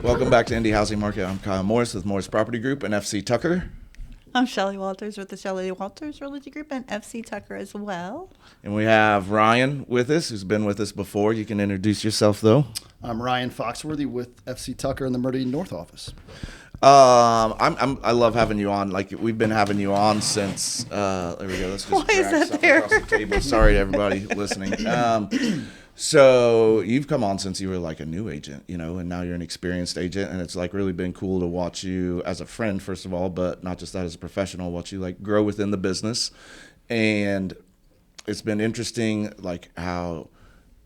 Welcome back to Indie Housing Market. I'm Kyle.Morris with Morris Property Group and FC Tucker. I'm Shelly Walters with the Shelly Walters Realty Group and FC Tucker as well. And we have Ryan with us, who's been with us before. You can introduce yourself, though. I'm Ryan.Foxworthy with FC Tucker in the Meridian North office. I love having you on. Like, we've been having you on since. There we go. Let's just Why is drag that something there? across the table. Sorry to everybody listening. So you've come on since you were like a new agent, and now you're an experienced agent, and it's like really been cool to watch you as a friend, first of all, but not just that, as a professional, watch you like grow within the business. And it's been interesting, like how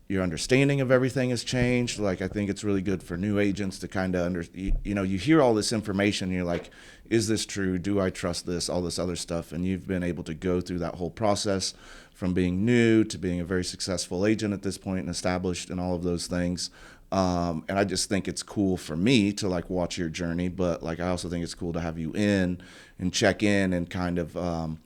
your understanding of everything has changed. Like, I think it's really good for new agents to kind of you hear all this information and you're like, is this true? Do I trust this? All this other stuff. And you've been able to go through that whole process from being new to being a very successful agent at this point and established and all of those things. And I just think it's cool for me to like watch your journey, but like I also think it's cool to have you in and check in and kind of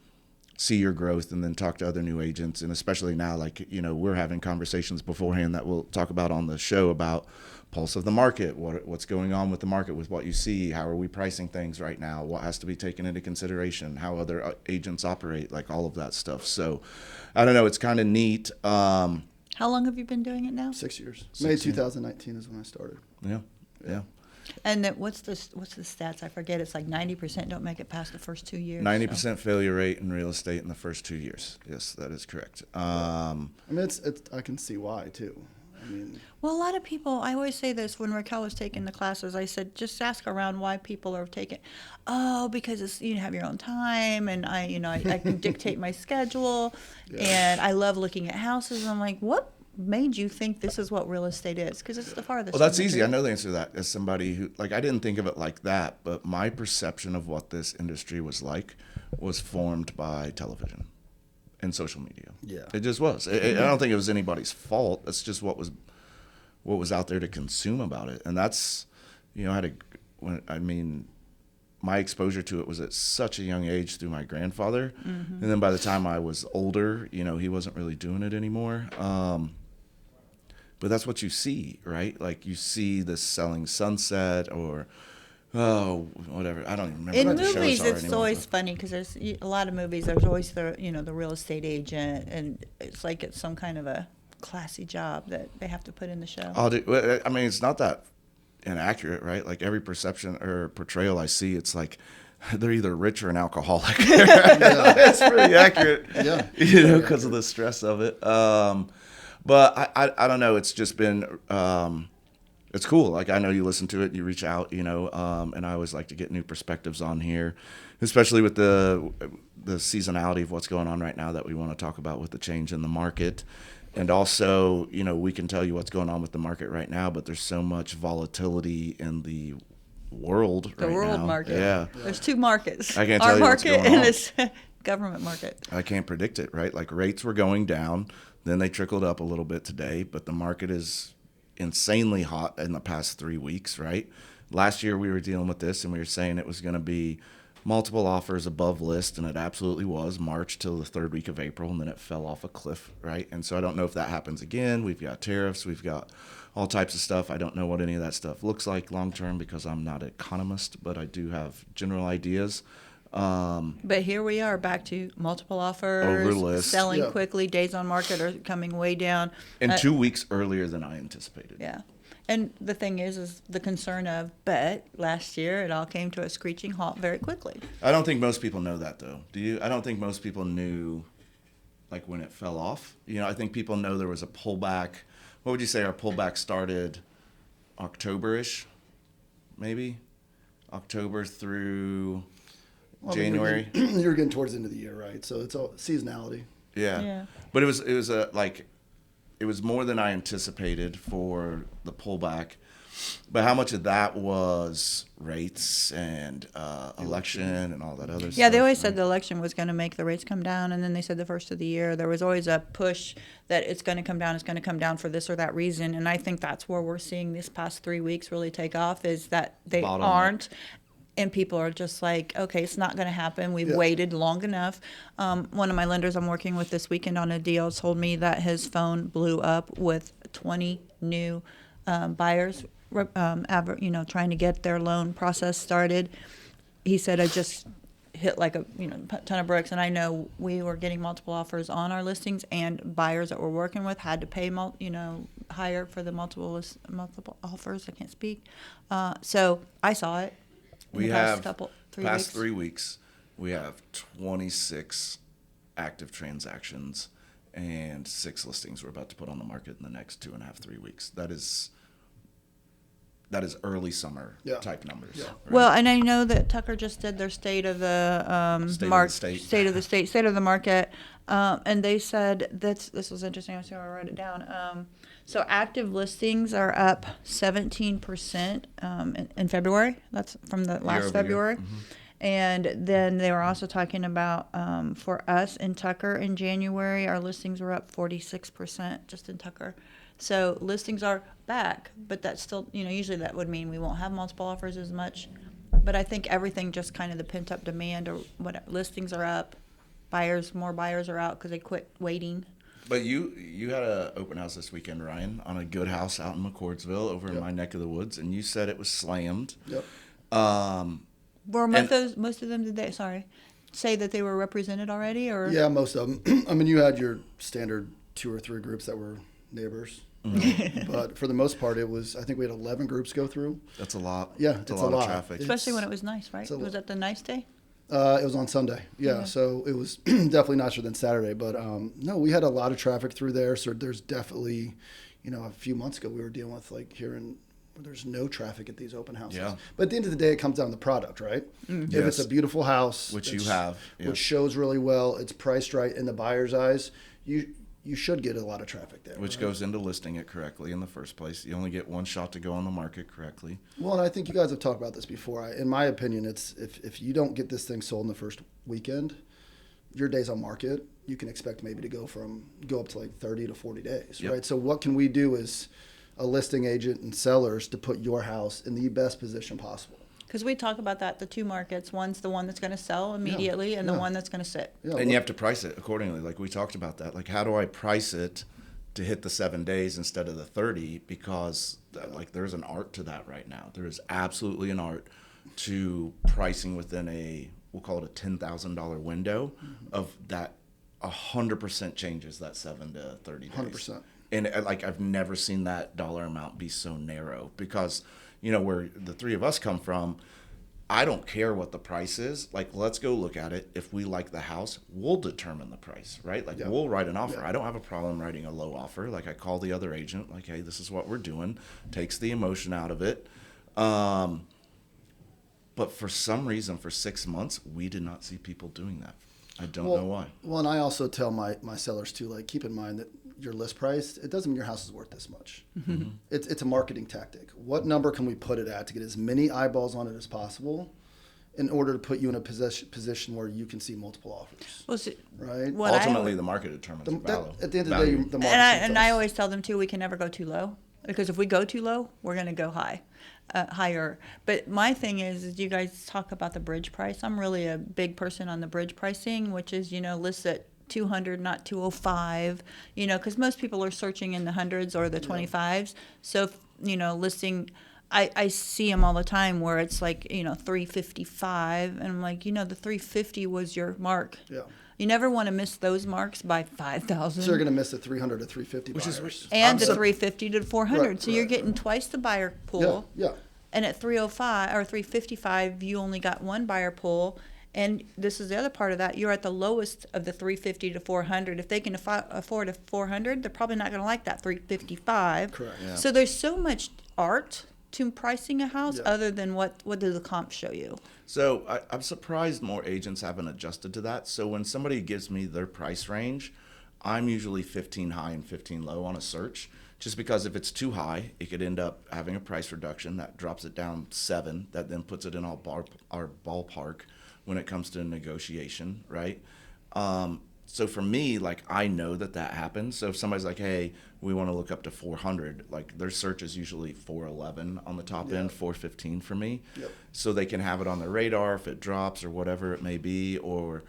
see your growth and then talk to other new agents. And especially now, like, we're having conversations beforehand that we'll talk about on the show about pulse of the market, what's going on with the market, with what you see, how are we pricing things right now, what has to be taken into consideration, how other agents operate, like all of that stuff. So I don't know, it's kind of neat. How long have you been doing it now? 6 years. May 2019 is when I started. Yeah. And then what's the stats? I forget. It's like 90% don't make it past the first 2 years. 90% failure rate in real estate in the first 2 years. Yes, that is correct. I mean, it's I can see why too. I mean, well, a lot of people, I always say this when Raquel was taking the classes, I said, just ask around why people are taking, because it's, you have your own time, and I can dictate my schedule, and I love looking at houses. And I'm like, what made you think this is what real estate is? Because it's the farthest. Well, that's easy. I know the answer to that. As somebody who, like, I didn't think of it like that, but my perception of what this industry was like was formed by television and social media. Yeah. It just was. I don't think it was anybody's fault. That's just what was out there to consume about it. And that's, my exposure to it was at such a young age through my grandfather. Mm-hmm. And then by the time I was older, he wasn't really doing it anymore. But that's what you see, right? Like, you see this Selling Sunset or whatever. I don't even remember in what the shows movies. are It's anymore. always funny because there's a lot of movies. There's always the real estate agent, and it's like it's some kind of a classy job that they have to put in the show. I mean, it's not that inaccurate, right? Like, every perception or portrayal I see, it's like they're either rich or an alcoholic. It's pretty accurate, because of the stress of it. But I don't know. It's just been it's cool. Like, I know you listen to it, you reach out, and I always like to get new perspectives on here, especially with the seasonality of what's going on right now that we want to talk about with the change in the market. And also, we can tell you what's going on with the market right now, but there's so much volatility in the world right now. The world market. Yeah. There's two markets. I can't tell you what's going on. Our market and this government market. I can't predict it, right? Like, rates were going down, then they trickled up a little bit today, but the market is insanely hot in the past 3 weeks, right? Last year we were dealing with this and we were saying it was going to be multiple offers above list, and it absolutely was March till the third week of April, and then it fell off a cliff, right? And so I don't know if that happens again. We've got tariffs, we've got all types of stuff. I don't know what any of that stuff looks like long term because I'm not an economist, but I do have general ideas. But here we are back to multiple offers, over list, selling quickly, days on market are coming way down. And 2 weeks earlier than I anticipated. Yeah. And the thing is the concern of, but last year it all came to a screeching halt very quickly. I don't think most people know that, though. Do you? I don't think most people knew, like, when it fell off. I think people know there was a pullback. What would you say our pullback started October-ish, maybe? October through January? You're getting towards the end of the year, right? So it's all seasonality. Yeah. But it was more than I anticipated for the pullback. But how much of that was rates and election and all that other stuff? Yeah, they always said the election was going to make the rates come down, and then they said the first of the year there was always a push that it's going to come down for this or that reason. And I think that's where we're seeing these past 3 weeks really take off, is that they aren't. And people are just like, okay, it's not going to happen. We've waited long enough. One of my lenders I'm working with this weekend on a deal told me that his phone blew up with 20 new buyers trying to get their loan process started. He said, I just hit like a ton of bricks, and I know we were getting multiple offers on our listings, and buyers that we're working with had to pay higher for the multiple offers. I can't speak. So I saw it. We have past 3 weeks. We have 26 active transactions and 6 listings we're about to put on the market in the next 2.5, 3 weeks. That is early summer type numbers. Yeah. Right? Well, and I know that Tucker just did their state of the state of the market, and they said this was interesting. I wrote it down. So active listings are up 17% in February. That's from the last February. Mm-hmm. And then they were also talking about for us in Tucker in January, our listings were up 46% just in Tucker. So listings are back, but that's still, usually that would mean we won't have multiple offers as much. But I think everything just kind of the pent up demand or what listings are up, more buyers are out because they quit waiting. But you had an open house this weekend, Ryan, on a good house out in McCordsville over in my neck of the woods, and you said it was slammed. Yep. Were most of them did they say that they were represented already, or? Yeah, most of them. I mean, you had your standard 2 or 3 groups that were neighbors. Right? But for the most part, I think we had 11 groups go through. That's a lot. Yeah, it's a lot of traffic. Especially when it was nice, right? Was that the nice day? It was on Sunday. Yeah, so it was definitely nicer than Saturday. But no, we had a lot of traffic through there. So there's definitely, a few months ago we were dealing with there's no traffic at these open houses. Yeah. But at the end of the day, it comes down to the product, right? Mm-hmm. If it's a beautiful house, which you have, which shows really well, it's priced right in the buyer's eyes, you should get a lot of traffic there. Which goes into listing it correctly in the first place. You only get one shot to go on the market correctly. Well, and I think you guys have talked about this before. In my opinion, it's if you don't get this thing sold in the first weekend, your days on market, you can expect maybe to go up to like 30 to 40 days, right? So what can we do as a listing agent and sellers to put your house in the best position possible? Because we talk about that, the 2 markets. One's the one that's going to sell immediately and the one that's going to sit. Yeah, and you have to price it accordingly. Like we talked about that. Like, how do I price it to hit the 7 days instead of the 30? Because there's an art to that right now. There is absolutely an art to pricing within we'll call it a $10,000 window of that 100% changes that 7 to 30 days. 100%. And I've never seen that dollar amount be so narrow because, where the 3 of us come from, I don't care what the price is. Like, let's go look at it. If we like the house, we'll determine the price, right? Like, we'll write an offer. I don't have a problem writing a low offer. Like, I call the other agent, like, hey, this is what we're doing. Takes the emotion out of it. But for some reason, for 6 months, we did not see people doing that. I don't know why. Well, and I also tell my sellers too, keep in mind that your list price, it doesn't mean your house is worth this much. Mm-hmm. It's a marketing tactic. What number can we put it at to get as many eyeballs on it as possible in order to put you in a position where you can see multiple offers? Right? Ultimately, the market determines the value. At the end of the day, the market. And I always tell them too, we can never go too low, because if we go too low, we're going to go higher. But my thing is you guys talk about the bridge price. I'm really a big person on the bridge pricing, which is, list at 200, not 205, because most people are searching in the hundreds or the 25s. So, listing, I see them all the time where it's like, 355. And I'm like, the 350 was your mark. Yeah. You never want to miss those marks by 5,000. So you're going to miss the 300 to 350 buyers. And the 350 to 400. Right, so you're getting twice the buyer pool. Yeah. And at 305 or 355, you only got 1 buyer pool. And this is the other part of that. You're at the lowest of the 350 to 400. If they can afford a 400, they're probably not going to like that 355. Correct. Yeah. So there's so much art to pricing a house other than what do the comps show you? So I'm surprised more agents haven't adjusted to that. So when somebody gives me their price range, I'm usually 15 high and 15 low on a search. Just because if it's too high, it could end up having a price reduction that drops it down 7. That then puts it in our ballpark when it comes to negotiation, right? So for me, I know that happens. So if somebody's like, hey, we want to look up to 400, their search is usually 411 on the top end, 415 for me. Yep. So they can have it on their radar if it drops or whatever it may be, or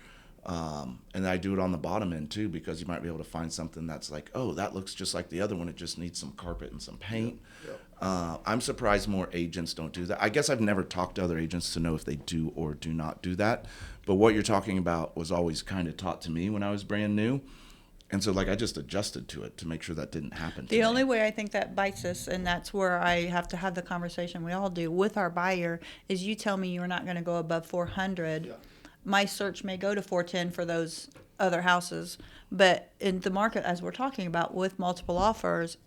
And I do it on the bottom end too, because you might be able to find something that's like, oh, that looks just like the other one. It just needs some carpet and some paint. I'm surprised more agents don't do that. I guess I've never talked to other agents to know if they do or do not do that. But what you're talking about was always kind of taught to me when I was brand new. And so, like, I just adjusted to it to make sure that didn't happen. The only way I think that bites us, and that's where I have to have the conversation we all do with our buyer, is you tell me you're not going to go above 400. My search may go to 410 for those other houses. But in the market, as we're talking about, with multiple offers,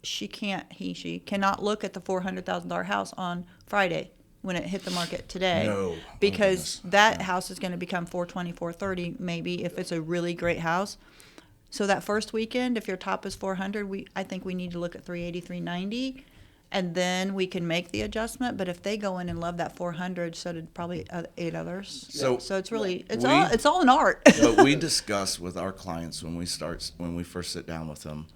she cannot look at the $400,000 house on Friday when it hit the market today. No. Because that house is going to become 420, 430 maybe if it's a really great house. So that first weekend, if your top is 400, I think we need to look at 380, 390, and then we can make the adjustment. But if they go in and love that 400, so did probably 8 others. So it's really it's all an art. But we discuss with our clients when we first sit down with them,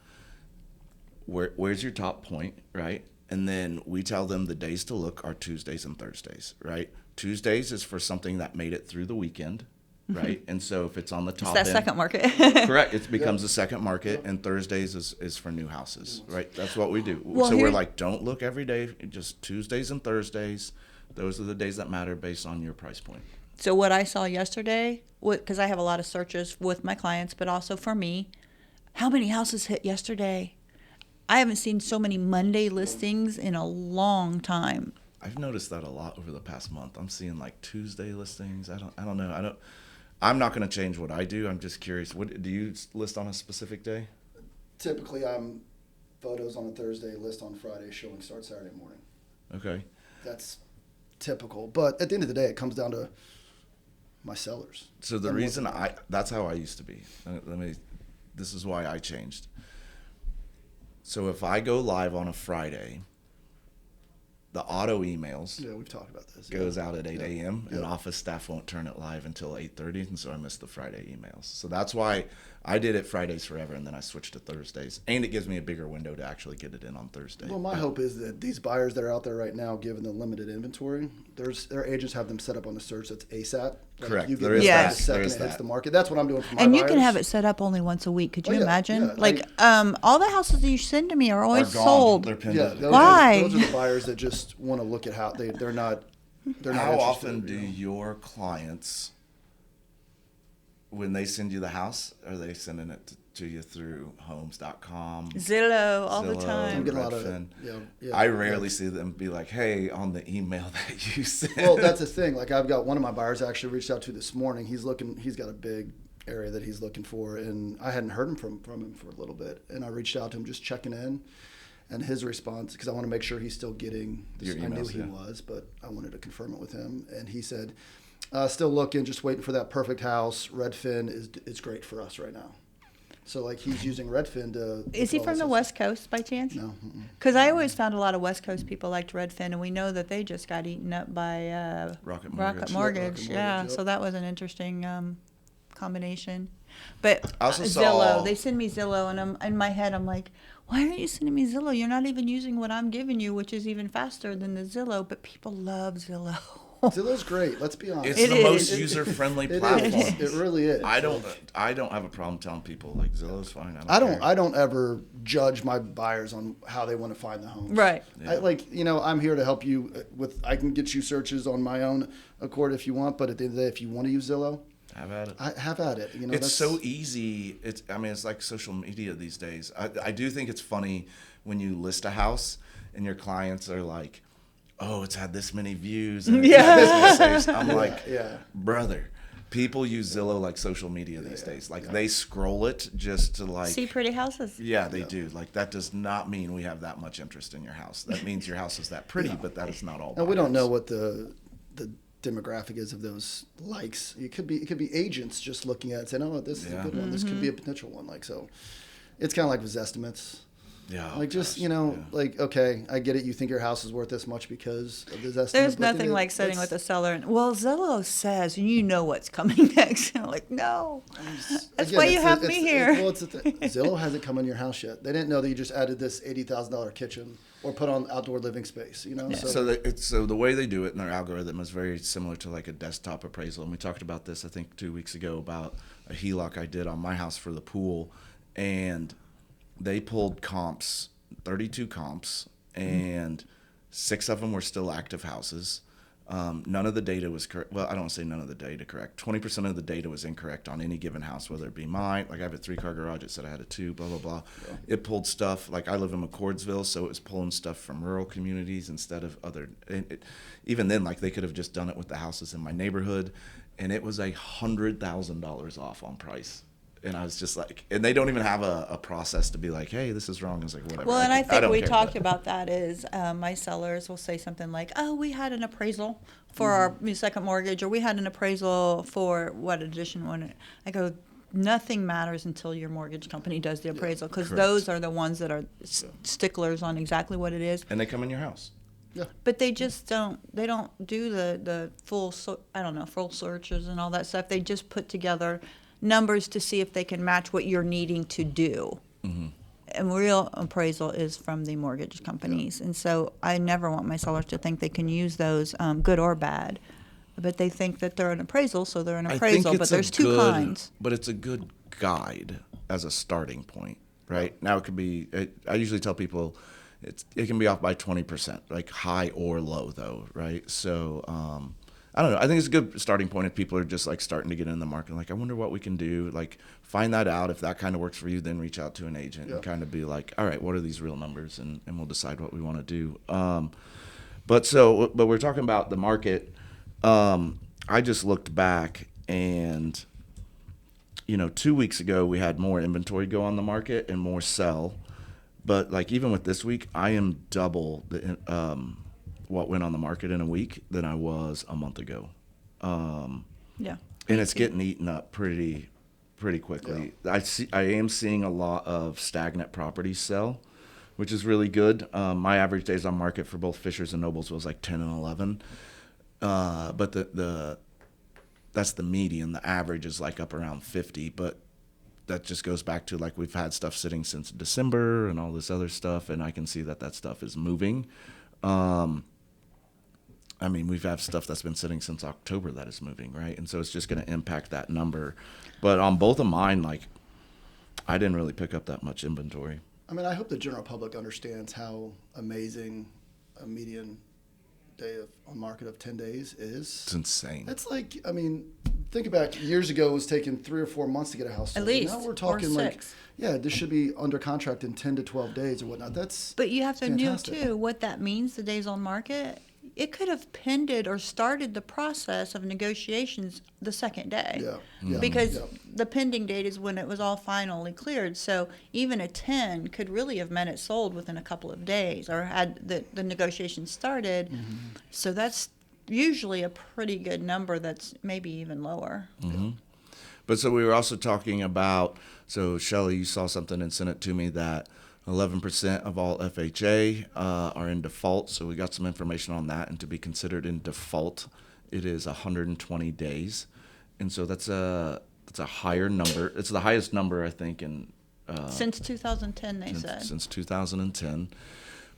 where's your top point, right? And then we tell them the days to look are Tuesdays and Thursdays, right? Tuesdays is for something that made it through the weekend. Right, and so if it's on the top it's that end, second market. correct, it becomes a second market, and Thursdays is for new houses, right? That's what we do. Well, so we're like, don't look every day, just Tuesdays and Thursdays. Those are the days that matter based on your price point. So what I saw yesterday, because I have a lot of searches with my clients, but also for me, how many houses hit yesterday? I haven't seen so many Monday listings in a long time. I've noticed that a lot over the past month. I'm seeing like Tuesday listings. I don't know. I'm not going to change what I do. I'm just curious. What do you list on a specific day? Typically, I'm photos on a Thursday, list on Friday, showing start Saturday morning. Okay. That's typical. But at the end of the day, it comes down to my sellers. So the reason that's how I used to be. This is why I changed. So if I go live on a Friday, the auto emails we've talked about this. goes out at 8 a.m. and office staff won't turn it live until 8:30, and so I miss the Friday emails. So that's why I did it Fridays forever, and then I switched to Thursdays, and it gives me a bigger window to actually get it in on Thursday. Well, my hope is that these buyers that are out there right now, given the limited inventory, their agents have them set up on the search that's ASAP. Correct. You get There is the that. second There is it hits that. the market. That's what I'm doing for my And buyers. you can have it set up only once a week. Could you imagine? Yeah, all the houses that you send to me are always Are gone. sold. They're pinned Yeah, up. Why? Those are the buyers that just want to look at how they're not. They're not How interested, often do you know? your clients, when they send you the house, are they sending it to you through homes.com? Zillow all the Zillow, I'm time. getting a lot of Redfin? yeah. I rarely see them be like, hey, on the email that you sent. Well, that's the thing. Like, I've got one of my buyers I actually reached out to this morning. He's got a big area that he's looking for, and I hadn't heard from him for a little bit. And I reached out to him just checking in, and his response, because I want to make sure he's still getting this. Your I knew emails, he yeah. was, but I wanted to confirm it with him. And he said, still looking, just waiting for that perfect house. Redfin is great for us right now. So, like, he's using Redfin to... Is he from the West Coast by chance? No. Because I always found a lot of West Coast people liked Redfin, and we know that they just got eaten up by Rocket Mortgage. Rocket Mortgage. Yeah, yep. so that was an interesting combination. But I also Zillow, saw- they send me Zillow, and in my head I'm like, why aren't you sending me Zillow? You're not even using what I'm giving you, which is even faster than the Zillow. But people love Zillow. Zillow's great. Let's be honest. It's It the is. most user-friendly It platform. is. It really is. I don't have a problem telling people like Zillow's fine. I don't ever judge my buyers on how they want to find the homes. Right. Yeah. I'm here to help you with. I can get you searches on my own accord if you want, but at the end of the day, if you want to use Zillow, Have at it. have at it. You know, It's so easy. It's like social media these days. I do think it's funny when you list a house and your clients are like, oh, it's had this many views. And it's had this many saves. I'm like, yeah. brother, people use Zillow like social media these days. Like they scroll it just to like. See pretty houses. Yeah, they do. Like that does not mean we have that much interest in your house. That means your house is that pretty, but that is not all. And we don't buyers. know what the demographic is of those likes. It could be agents just looking at it saying, oh, this is a good one. This could be a potential one. Like, so it's kind of like with estimates. Yeah. Like, just, yeah. like, okay, I get it. You think your house is worth this much because of this estimate. There's but then nothing like sitting with a seller and, well, Zillow says, and you know what's coming next. And I'm like, no, that's Again, why you it's have me here. Well, it's the thing. Zillow hasn't come in your house yet. They didn't know that you just added this $80,000 kitchen or put on outdoor living space, So the way they do it in their algorithm is very similar to like a desktop appraisal. And we talked about this, I think, 2 weeks ago about a HELOC I did on my house for the pool. And they pulled comps, 32 comps, and 6 of them were still active houses. None of the data was correct. Well, I don't want to say none of the data correct. 20% of the data was incorrect on any given house, whether it be mine. Like I have a 3-car garage. It said I had a 2, blah, blah, blah. Yeah. It pulled stuff. Like I live in McCordsville, so it was pulling stuff from rural communities instead of other. Even then, like they could have just done it with the houses in my neighborhood. And it was $100,000 off on price. And I was just like, and they don't even have a process to be like, hey, this is wrong. I was like, whatever. Well, and I think we talked about that is my sellers will say something like, oh, we had an appraisal for our second mortgage, or we had an appraisal for what addition one. I go, nothing matters until your mortgage company does the appraisal, because those are the ones that are sticklers on exactly what it is. And they come in your house. Yeah. But they just don't do the full, full searches and all that stuff. They just put together numbers to see if they can match what you're needing to do. Mm-hmm. And real appraisal is from the mortgage companies. Yeah. And so I never want my sellers to think they can use those, good or bad. But they think that they're an appraisal, so they're an appraisal. But there's two kinds. But it's a good guide as a starting point, right? Now it could be, I usually tell people it can be off by 20%, like high or low though, right? So, I don't know. I think it's a good starting point if people are just like starting to get in the market. Like, I wonder what we can do. Like, find that out. If that kind of works for you, then reach out to an agent and kind of be like, all right, what are these real numbers? And we'll decide what we want to do. But we're talking about the market. I just looked back and, 2 weeks ago we had more inventory go on the market and more sell. But like even with this week, I am double the what went on the market in a week than I was a month ago. Yeah. And it's getting eaten up pretty quickly. Yeah. I am seeing a lot of stagnant properties sell, which is really good. My average days on market for both Fishers and Nobles was like 10 and 11. But that's the median. The average is like up around 50, but that just goes back to like we've had stuff sitting since December and all this other stuff, and I can see that stuff is moving. We've had stuff that's been sitting since October that is moving, right? And so it's just going to impact that number. But on both of mine, like, I didn't really pick up that much inventory. I hope the general public understands how amazing a median day on market of 10 days is. It's insane. It's like, think about years ago it was taking 3 or 4 months to get a house sold. At least. Now we're talking or 6. This should be under contract in 10 to 12 days or whatnot. But you have to fantastic. know, too, what that means, the days on market. It could have pended or started the process of negotiations the second day. Yeah. Because the pending date is when it was all finally cleared. So even a 10 could really have meant it sold within a couple of days or had the negotiations started. Mm-hmm. So that's usually a pretty good number that's maybe even lower. Mm-hmm. But so we were also talking about, so Shelly, you saw something and sent it to me that 11% of all FHA are in default, so we got some information on that. And to be considered in default, it is 120 days, and so that's a higher number. It's the highest number I think in since 2010. They said since 2010.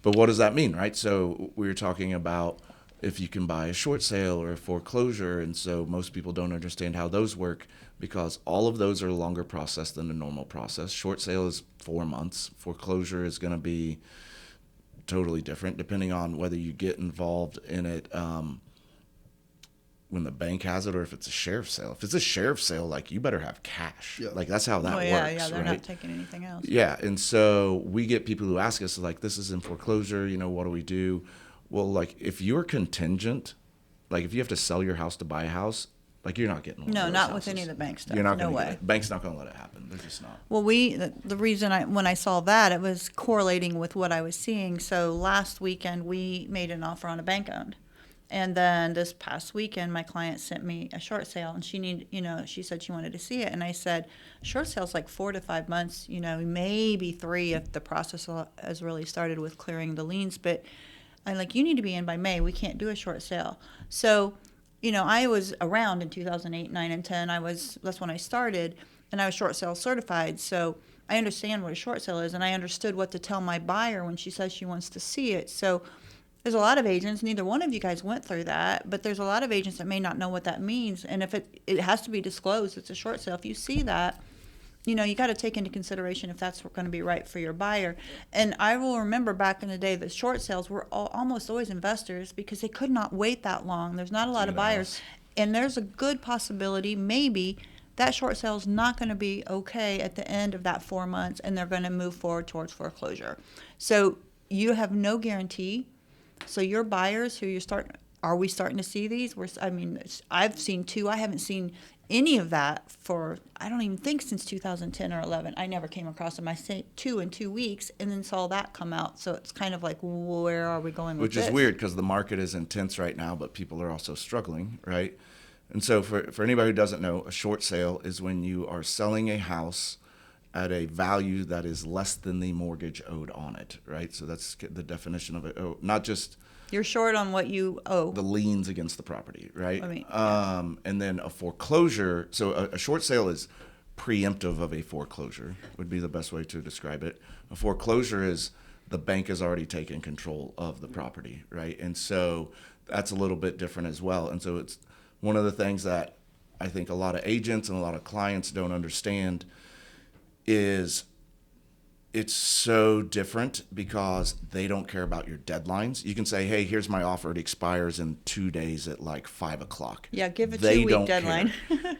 But what does that mean, right? So we were talking about if you can buy a short sale or a foreclosure, and so most people don't understand how those work because all of those are a longer process than the normal process. Short sale is 4 months. Foreclosure is going to be totally different depending on whether you get involved in it when the bank has it or if it's a sheriff's sale. If it's a sheriff's sale, like you better have cash. Yeah. Like that's how that works. Yeah, they're right? not taking anything else. Yeah, and so we get people who ask us like, this is in foreclosure, what do we do? Well, like if you're contingent, like if you have to sell your house to buy a house, like you're not getting one. No, of those not houses. with any of the bank stuff. You're not no going to way. get it. Bank's not going to let it happen. They're just not. Well, the reason when I saw that, it was correlating with what I was seeing. So last weekend we made an offer on a bank owned. And then this past weekend, my client sent me a short sale, and she said she wanted to see it. And I said, short sale's like 4 to 5 months, maybe 3 if the process has really started with clearing the liens. But I'm like, you need to be in by May. We can't do a short sale. So, I was around in 2008, 9, and 10. That's when I started, and I was short sale certified. So I understand what a short sale is, and I understood what to tell my buyer when she says she wants to see it. So there's a lot of agents, neither one of you guys went through that, but there's a lot of agents that may not know what that means. And if it has to be disclosed, it's a short sale. If you see that, you got to take into consideration if that's going to be right for your buyer. And I will remember back in the day that short sales were almost always investors because they could not wait that long. There's not a lot of buyers. And there's a good possibility, maybe, that short sale is not going to be okay at the end of that 4 months, and they're going to move forward towards foreclosure. So you have no guarantee. So your buyers are we starting to see these? I've seen 2. I haven't seen any of that for, I don't even think since 2010 or 11. I never came across them. I say 2 in 2 weeks and then saw that come out. So it's kind of like, where are we going with this? Which is weird because the market is intense right now, but people are also struggling, right? And so for anybody who doesn't know, a short sale is when you are selling a house at a value that is less than the mortgage owed on it, right? So that's the definition of it. Not just you're short on what you owe. The liens against the property, right? Yeah. And then a foreclosure. So a short sale is preemptive of a foreclosure, would be the best way to describe it. A foreclosure is the bank has already taken control of the property, right? And so that's a little bit different as well. And so it's one of the things that I think a lot of agents and a lot of clients don't understand is it's so different because they don't care about your deadlines. You can say, hey, here's my offer. It expires in 2 days at like 5 o'clock. Yeah, give a they 2-week deadline.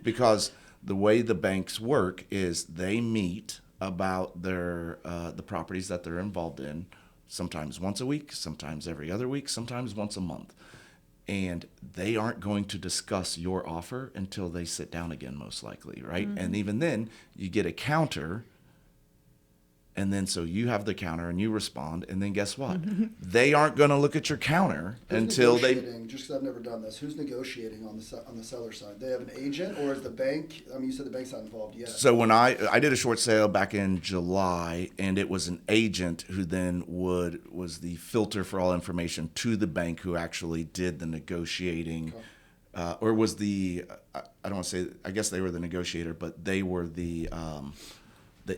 Because the way the banks work is they meet about their the properties that they're involved in, sometimes once a week, sometimes every other week, sometimes once a month. And they aren't going to discuss your offer until they sit down again, most likely, right? Mm-hmm. And even then, you get a counter. And then so you have the counter and you respond, and then guess what? They aren't going to look at your counter until they. Just because I've never done this, who's negotiating on the seller side? They have an agent, or is the bank? I mean, you said the bank's not involved yet. So when I did a short sale back in July, and it was an agent who then was the filter for all information to the bank who actually did the negotiating, or was the I don't want to say, I guess they were the negotiator, but they were the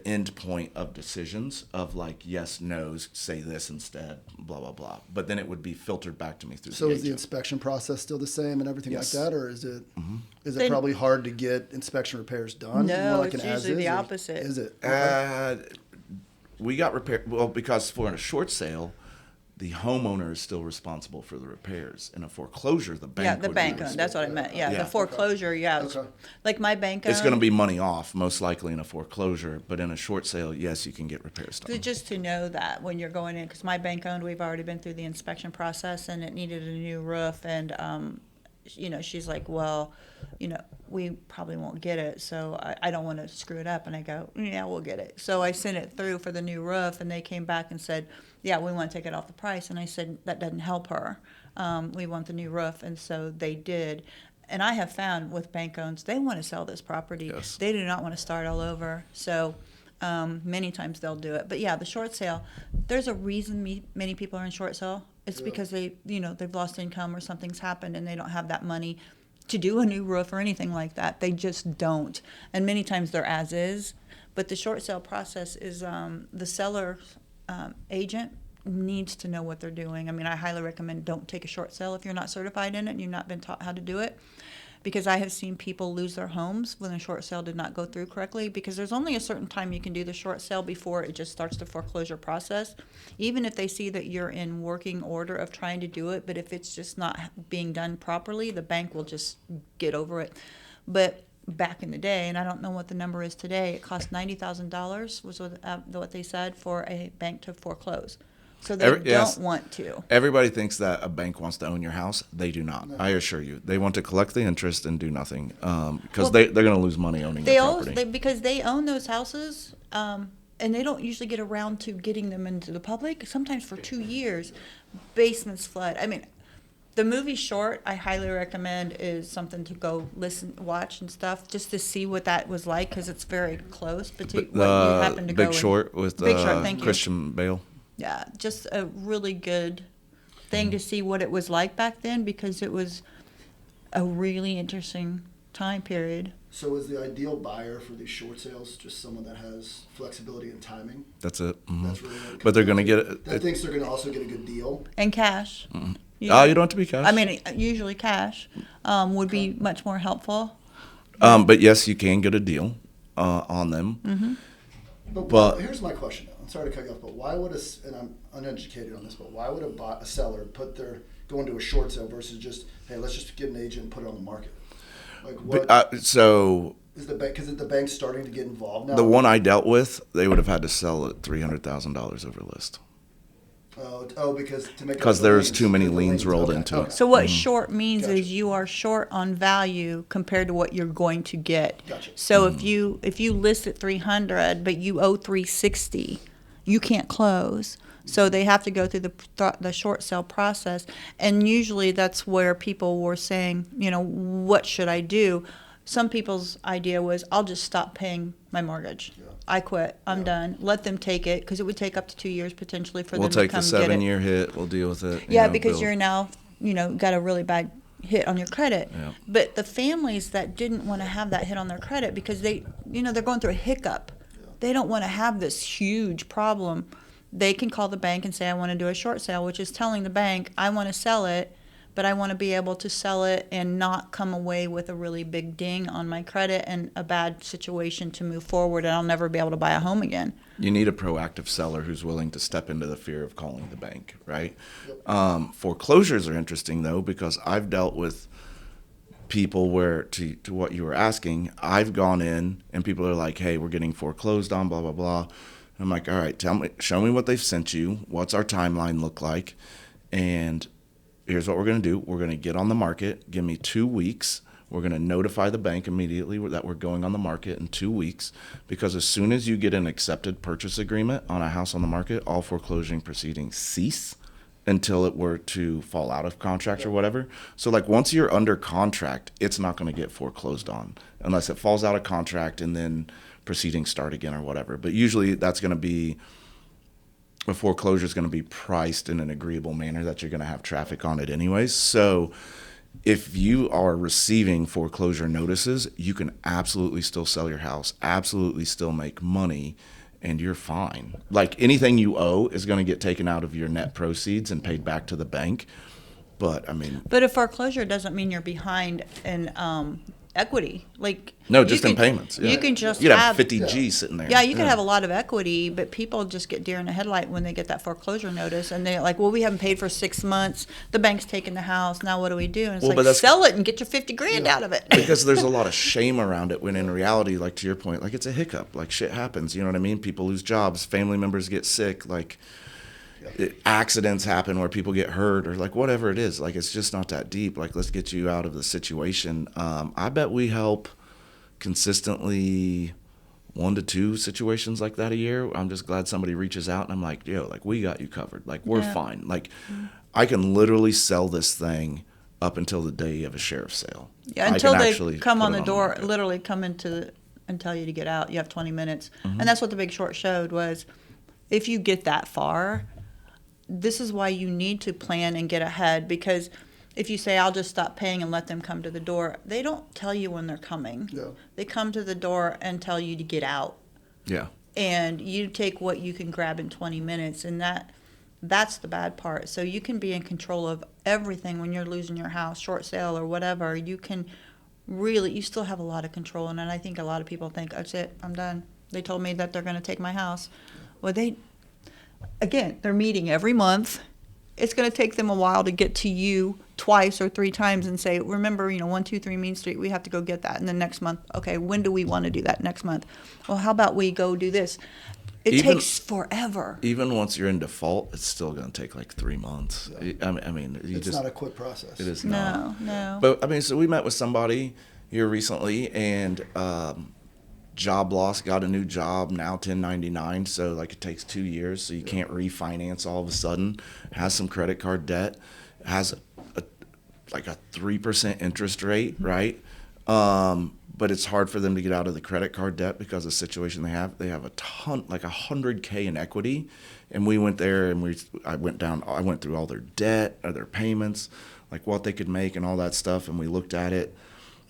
end point of decisions of like yes, no's, say this instead, blah, blah, blah. But then it would be filtered back to me through So the is the inspection process still the same and everything Yes. like that? Or is it probably hard to get inspection repairs done? No, More like it's an usually the as-is, or opposite. Is it? We got repair. Well, because for a short sale, the homeowner is still responsible for the repairs. In a foreclosure, the bank Yeah, the would bank be owned. That's what I meant. Yeah, Yeah. the foreclosure, yeah. Okay. Like my bank owned. It's going to be money off, most likely in a foreclosure. But in a short sale, yes, you can get repairs done. Just to know that when you're going in, because my bank owned, we've already been through the inspection process, and it needed a new roof. And, she's like, well, we probably won't get it, so I don't want to screw it up. And I go, yeah, we'll get it. So I sent it through for the new roof, and they came back and said, yeah, we want to take it off the price. And I said, that doesn't help her. We want the new roof. And so they did. And I have found with bank owns, they want to sell this property. Yes. They do not want to start all over. So many times they'll do it. But yeah, the short sale, there's a reason many people are in short sale. It's because they've lost income or something's happened and they don't have that money to do a new roof or anything like that. They just don't. And many times they're as is. But the short sale process is the seller agent needs to know what they're doing. I mean, I highly recommend don't take a short sale if you're not certified in it and you've not been taught how to do it. Because I have seen people lose their homes when the short sale did not go through correctly, because there's only a certain time you can do the short sale before it just starts the foreclosure process. Even if they see that you're in working order of trying to do it, but if it's just not being done properly, the bank will just get over it. But back in the day, and I don't know what the number is today, it cost $90,000 was what they said for a bank to foreclose. So they don't want to. Everybody thinks that a bank wants to own your house. They do not. No. I assure you. They want to collect the interest and do nothing because they're going to lose money owning the property. Because they own those houses, and they don't usually get around to getting them into the public. Sometimes for 2 years, basements flood. I mean, the movie Short, I highly recommend, is something to go watch and stuff, just to see what that was like, because it's very close. But what you happen to Big Short with thank you. Christian Bale. Yeah, just a really good thing to see what it was like back then, because it was, a really interesting time period. So is the ideal buyer for these short sales just someone that has flexibility and timing? That's it. Mm-hmm. That's really what it But they're comes going to down get that thinks they're going to also get a good deal. And cash. Mm-hmm. You, you don't have to be cash. I mean, usually cash would be much more helpful. But yes, you can get a deal on them. Mm-hmm. But here's my question, though. I'm sorry to cut you off, but why would and I'm uneducated on this, but why would a seller go into a short sale versus just, hey, let's just get an agent and put it on the market? Like what? So is the bank starting to get involved now? the one I dealt with, they would have had to sell at $300,000 over list. Because there's too many liens rolled into it. So what short means Gotcha. is you are short on value compared to what you're going to get. Gotcha. So if you list at 300 but you owe 360, you can't close. So they have to go through the short sale process, and usually that's where people were saying, what should I do? Some people's idea was, I'll just stop paying my mortgage. Yeah. I quit. I'm done. Let them take it, because it would take up to 2 years potentially for them to come get it. We'll take the 7-year hit. We'll deal with it. Yeah, because you're now, got a really bad hit on your credit. Yeah. But the families that didn't want to have that hit on their credit because they're going through a hiccup. Yeah. They don't want to have this huge problem. They can call the bank and say, I want to do a short sale, which is telling the bank, I want to sell it, but I want to be able to sell it and not come away with a really big ding on my credit and a bad situation to move forward, and I'll never be able to buy a home again. You need a proactive seller who's willing to step into the fear of calling the bank, right? Yep. Foreclosures are interesting, though, because I've dealt with people where, to what you were asking, I've gone in and people are like, hey, we're getting foreclosed on, blah, blah, blah. And I'm like, all right, show me what they've sent you. What's our timeline look like? And here's what we're going to do. We're going to get on the market. Give me 2 weeks. We're going to notify the bank immediately that we're going on the market in 2 weeks, because as soon as you get an accepted purchase agreement on a house on the market, all foreclosing proceedings cease until it were to fall out of contract or whatever. So like once you're under contract, it's not going to get foreclosed on unless it falls out of contract and then proceedings start again or whatever. But usually that's going to be, a foreclosure is going to be priced in an agreeable manner that you're going to have traffic on it anyways. So if you are receiving foreclosure notices, you can absolutely still sell your house, absolutely still make money, and you're fine. Like anything you owe is going to get taken out of your net proceeds and paid back to the bank. But I mean, But a foreclosure doesn't mean you're behind in equity. Like no, just in payments. Yeah. You can just you'd have have 50 G sitting there. Yeah, you could have a lot of equity, but people just get deer in the headlight when they get that foreclosure notice, and they're like, well, we haven't paid for 6 months. The bank's taking the house. Now what do we do? And it's Well, like, sell it and get your 50 grand out of it. Because there's a lot of shame around it, when in reality, like to your point, like it's a hiccup. Like shit happens. You know what I mean? People lose jobs. Family members get sick. Like accidents happen where people get hurt, or like whatever it is. Like it's just not that deep. Like let's get you out of the situation. I bet we help consistently 1 to 2 situations like that a year. I'm just glad somebody reaches out and I'm like, yo, like we got you covered. Like we're fine. Like I can literally sell this thing up until the day of a sheriff's sale. Yeah, until they come on the door, literally come into and tell you to get out. You have 20 minutes. And that's what the Big Short showed was, if you get that far, this is why you need to plan and get ahead, because if you say, I'll just stop paying and let them come to the door, they don't tell you when they're coming. Yeah. They come to the door and tell you to get out. Yeah. And you take what you can grab in 20 minutes, and that's the bad part. So you can be in control of everything when you're losing your house, short sale or whatever. You can really, you still have a lot of control. And I think a lot of people think, that's it, I'm done. They told me that they're going to take my house. Well, they're meeting every month. It's going to take them a while to get to you twice or 3 times and say, remember, 123 Main Street, we have to go get that. And then next month, okay, when do we want to do that next month? Well, how about we go do this? It takes forever. Even once you're in default, it's still going to take like 3 months. Yeah. I mean, It's not a quick process. It is not. No. But I mean, so we met with somebody here recently, and job loss, got a new job, now 1099, so like it takes 2 years, so you can't refinance all of a sudden, has some credit card debt, has like a 3% interest rate, right? But it's hard for them to get out of the credit card debt because of the situation they have. They have a ton, like $100K in equity, and we went there and I went through all their debt or their payments, like what they could make and all that stuff. And we looked at it.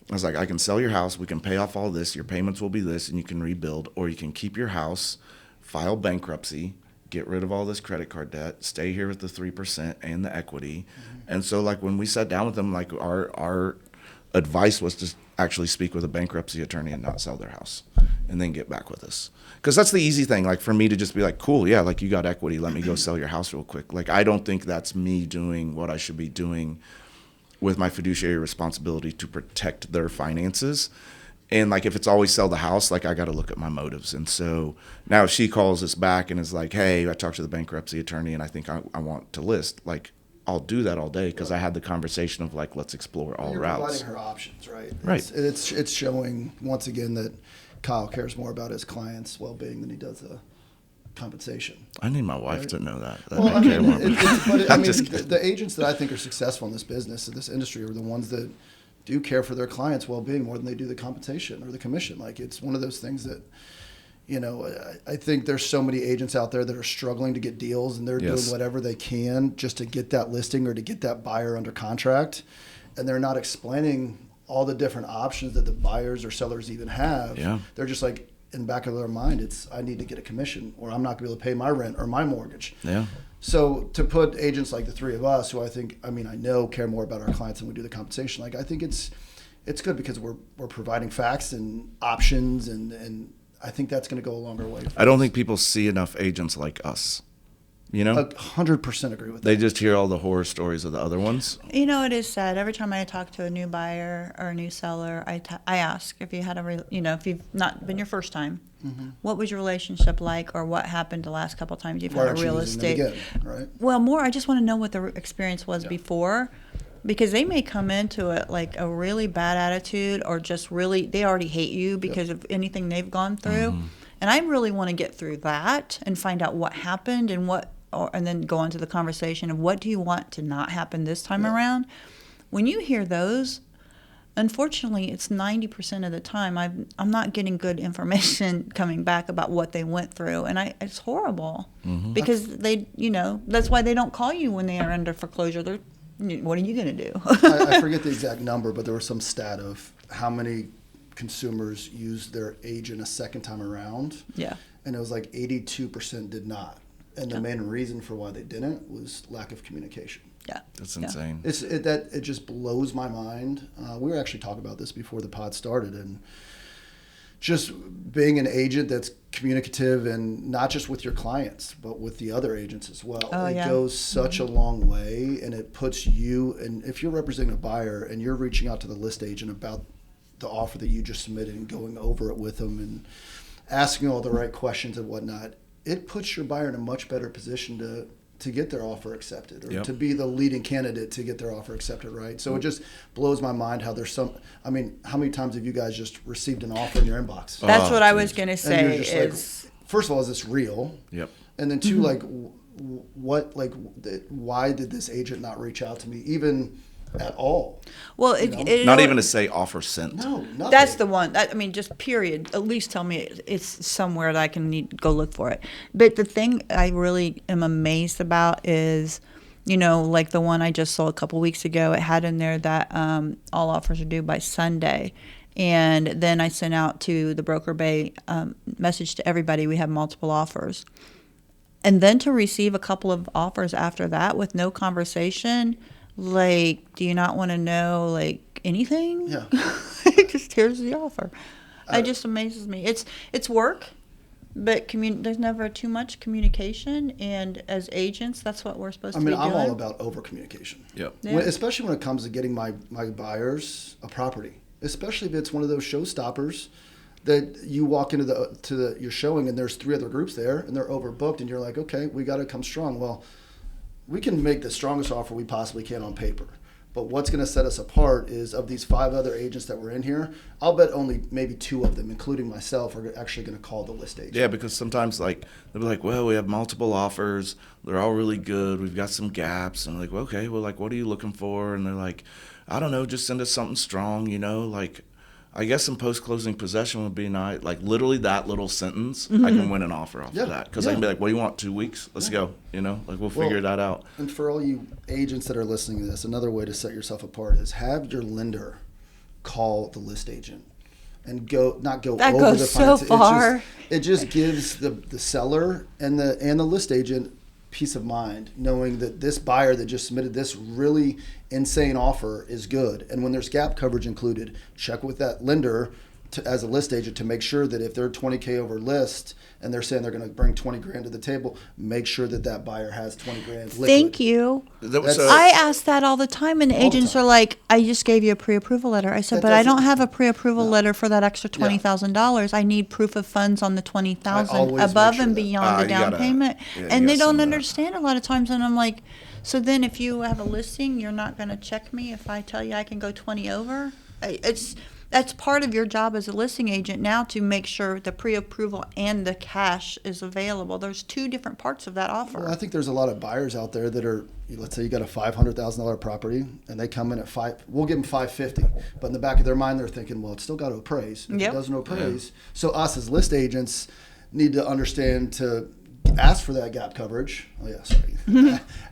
I was like, I can sell your house. We can pay off all this. Your payments will be this, and you can rebuild. Or you can keep your house, file bankruptcy, get rid of all this credit card debt, stay here with the 3% and the equity. And so, like, when we sat down with them, like, our advice was to actually speak with a bankruptcy attorney and not sell their house, and then get back with us. Because that's the easy thing, like, for me to just be like, cool, yeah, like, you got equity. Let me go sell your house real quick. Like, I don't think that's me doing what I should be doing with my fiduciary responsibility to protect their finances. And like, if it's always sell the house, like, I got to look at my motives. And so now if she calls us back and is like, hey, I talked to the bankruptcy attorney and I think I want to list, like, I'll do that all day, because I had the conversation of like, let's explore all You're routes. providing her options, right? Right. It's showing once again that Kyle cares more about his clients' well-being than he does the compensation. I need my wife to know that. Well, I mean, I'm just kidding. the agents that I think are successful in this business, in this industry, are the ones that do care for their clients' well-being more than they do the compensation or the commission. Like, it's one of those things that, you know, I think there's so many agents out there that are struggling to get deals, and they're doing whatever they can just to get that listing or to get that buyer under contract, and they're not explaining all the different options that the buyers or sellers even have. Yeah. They're just like, in the back of their mind, it's, I need to get a commission, or I'm not going to be able to pay my rent or my mortgage. Yeah. So to put agents like the three of us, who I know care more about our clients than we do the compensation, like, I think it's good because we're providing facts and options, and I think that's going to go a longer way. I don't think people see enough agents like us. You know, 100% agree with that. they just hear all the horror stories of the other ones. You know, it is sad. Every time I talk to a new buyer or a new seller, I ask if you had if you've not been your first time, what was your relationship like, or what happened the last couple of times you've Why had aren't a you real using them estate? again, right? Well, more, I just want to know what the experience was before, because they may come into it like a really bad attitude, or just really, they already hate you because of anything they've gone through. And I really want to get through that and find out what happened and and then go into the conversation of what do you want to not happen this time around. When you hear those, unfortunately, it's 90% of the time I'm not getting good information coming back about what they went through, and it's horrible because they, that's why they don't call you when they are under foreclosure. What are you going to do? I forget the exact number, but there was some stat of how many consumers used their agent a second time around. Yeah. And it was like 82% did not. And the main reason for why they didn't was lack of communication. Yeah. That's insane. It just blows my mind. We were actually talking about this before the pod started, and just being an agent that's communicative, and not just with your clients, but with the other agents as well. It goes such a long way, and it puts you, and if you're representing a buyer and you're reaching out to the list agent about the offer that you just submitted and going over it with them and asking all the right questions and whatnot, it puts your buyer in a much better position to get their offer accepted, or to be the leading candidate to get their offer accepted, right? So it just blows my mind how there's how many times have you guys just received an offer in your inbox? That's what I was going to say is, first of all, is this real? Yep. And then two, why did this agent not reach out to me even at all? Well, not even to say offer sent. No, nothing. That's the one. Just period. At least tell me it's somewhere that I can go look for it. But the thing I really am amazed about is, like the one I just saw a couple weeks ago, it had in there that all offers are due by Sunday. And then I sent out to the broker bay message to everybody, we have multiple offers. And then to receive a couple of offers after that with no conversation, like, do you not want to know, like, anything? Yeah. Just here's the offer. It just amazes me. It's work, but there's never too much communication, and as agents, that's what we're supposed to be doing. I'm all about over-communication. Yep. Yeah. Especially when it comes to getting my buyers a property, especially if it's one of those showstoppers that you walk into your showing and there's 3 other groups there and they're overbooked, and you're like, okay, we got to come strong. Well, we can make the strongest offer we possibly can on paper. But what's going to set us apart is, of these 5 other agents that were in here, I'll bet only maybe 2 of them, including myself, are actually going to call the list agent. Yeah, because sometimes they'll be like, well, we have multiple offers. They're all really good. We've got some gaps. And I'm like, well, okay, well, like, what are you looking for? And they're like, I don't know, just send us something strong, like, I guess some post-closing possession would be nice. Like literally that little sentence, I can win an offer off of that. Because I can be like, what do you want, 2 weeks? Let's go. Like we'll figure that out. And for all you agents that are listening to this, another way to set yourself apart is have your lender call the list agent. And not go that over goes the so finance. far. It just gives the seller and the list agent peace of mind, knowing that this buyer that just submitted this really insane offer is good. And when there's gap coverage included, check with that lender as a list agent to make sure that if they're 20K over list and they're saying they're going to bring 20 grand to the table, make sure that buyer has 20 grand liquid. Thank you. I ask that all the time, and agents are like, I just gave you a pre-approval letter. I said, but I don't have a pre-approval letter for that extra $20,000. I need proof of funds on the $20,000 above and beyond the down payment. And they don't understand a lot of times, and I'm like, so then if you have a listing, you're not going to check me if I tell you I can go 20 over? That's part of your job as a listing agent now, to make sure the pre-approval and the cash is available. There's two different parts of that offer. Well, I think there's a lot of buyers out there that are, let's say you got a $500,000 property and they come in at we'll give them $550. But in the back of their mind, they're thinking, well, it's still got to appraise. If it doesn't appraise. So us as list agents need to understand to ask for that gap coverage.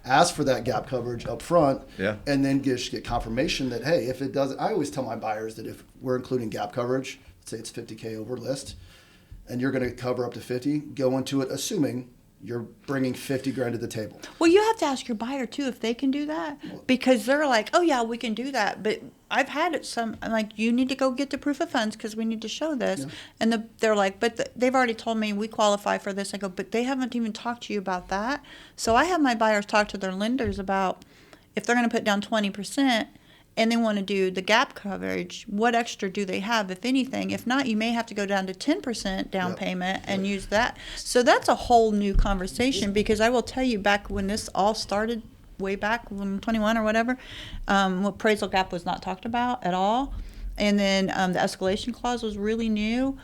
Ask for that gap coverage up front, and then get confirmation that, hey, if it doesn't, I always tell my buyers that if we're including gap coverage, let's say it's 50K over list, and you're going to cover up to 50, go into it assuming you're bringing 50 grand to the table. Well, you have to ask your buyer too if they can do that, because they're like, oh yeah, we can do that. But I've had it I'm like, you need to go get the proof of funds because we need to show this. And they're like, but they've already told me we qualify for this. I go, but they haven't even talked to you about that. So I have my buyers talk to their lenders about if they're going to put down 20%. And they want to do the gap coverage, what extra do they have, if anything? If not, you may have to go down to 10% down payment and use that. So that's a whole new conversation, because I will tell you, back when this all started, way back when 21 or whatever, appraisal gap was not talked about at all. And then the escalation clause was really new.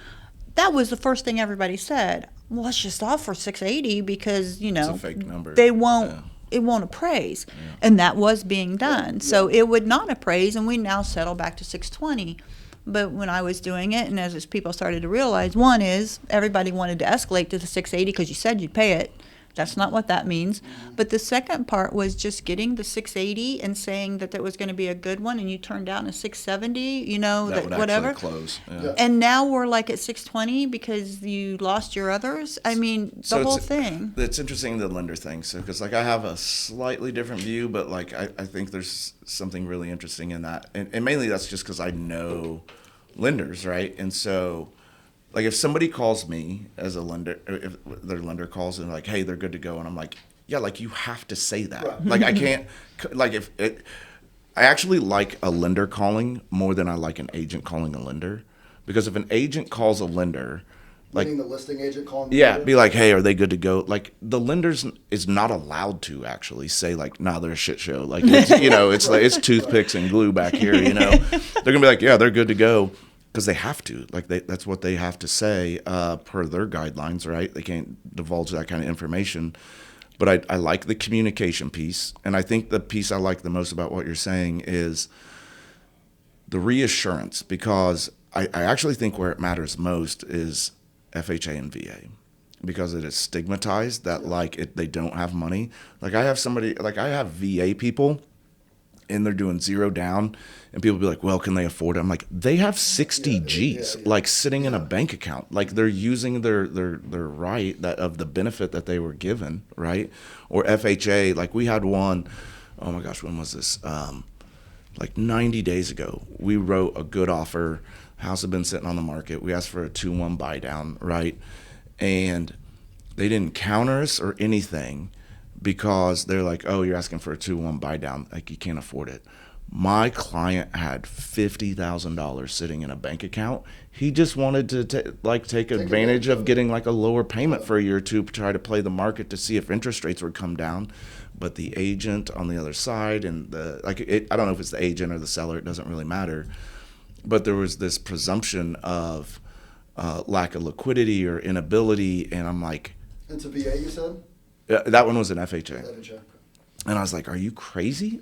That was the first thing everybody said. Well, let's just offer 680 because, it's a fake number. They won't. Yeah. It won't appraise. And that was being done. So it would not appraise, and we now settle back to 620. But when I was doing it, and as people started to realize, one is everybody wanted to escalate to the 680 because you said you'd pay it. That's not what that means. But the second part was just getting the 680 and saying that was going to be a good one, and you turned down a 670, that would whatever. Actually close. Yeah. And now we're like at 620 because you lost your others. I mean, the whole thing. It's interesting, the lender thing. So, because I have a slightly different view, but I think there's something really interesting in that, and mainly that's just because I know lenders, right? And so, if somebody calls me as a lender, if their lender calls and like, hey, they're good to go, and I'm like, yeah, you have to say that. Right. I can't, I actually like a lender calling more than I like an agent calling a lender, because if an agent calls a lender, meaning the listing agent calling the lender? Be like, hey, are they good to go? The lenders is not allowed to actually say nah, they're a shit show. It's, it's it's toothpicks and glue back here. They're gonna be like, yeah, they're good to go. Because they have to, that's what they have to say per their guidelines, right? They can't divulge that kind of information. But I like the communication piece, and I think the piece I like the most about what you're saying is the reassurance, because I actually think where it matters most is FHA and VA, because it is stigmatized that they don't have money. I have VA people, and they're doing 0 down, and people be like, well, can they afford it? I'm like, they have 60 G's sitting in a bank account. They're using their right of the benefit that they were given, right? Or FHA, we had one, oh my gosh, when was this? 90 days ago, we wrote a good offer. House had been sitting on the market. We asked for a 2-1 buy down, right? And they didn't counter us or anything, because they're like, oh, you're asking for a 2-1 buy down, you can't afford it. My client had $50,000 sitting in a bank account. He just wanted to take advantage of getting a lower payment for a year or two, try to play the market to see if interest rates would come down. But the agent on the other side, and I don't know if it's the agent or the seller, it doesn't really matter. But there was this presumption of lack of liquidity or inability, and I'm like, it's a VA, you said? That one was an FHA. And I was like, are you crazy?